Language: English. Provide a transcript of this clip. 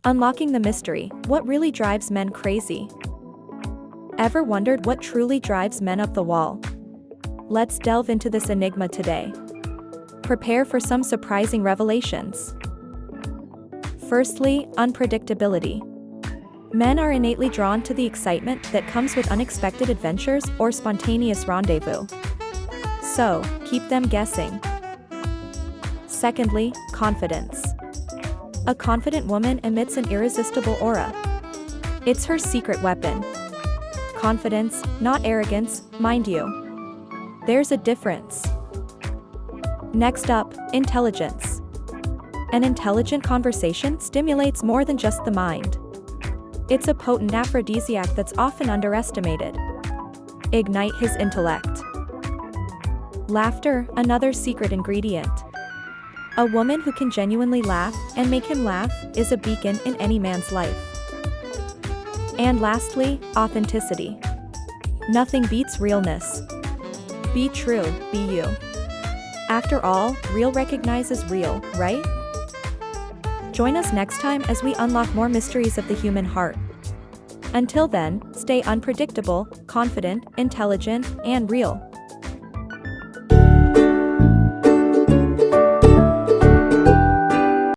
Unlocking the mystery, what really drives men crazy? Ever wondered what truly drives men up the wall? Let's delve into this enigma today. Prepare for some surprising revelations. Firstly, unpredictability. Men are innately drawn to the excitement that comes with unexpected adventures or spontaneous rendezvous. So, keep them guessing. Secondly, confidence. A confident woman emits an irresistible aura. It's her secret weapon. Confidence, not arrogance, mind you. There's a difference. Next up, intelligence. An intelligent conversation stimulates more than just the mind. It's a potent aphrodisiac that's often underestimated. Ignite his intellect. Laughter, another secret ingredient. A woman who can genuinely laugh and make him laugh is a beacon in any man's life. And lastly, authenticity. Nothing beats realness. Be true, be you. After all, real recognizes real, right? Join us next time as we unlock more mysteries of the human heart. Until then, stay unpredictable, confident, intelligent, and real.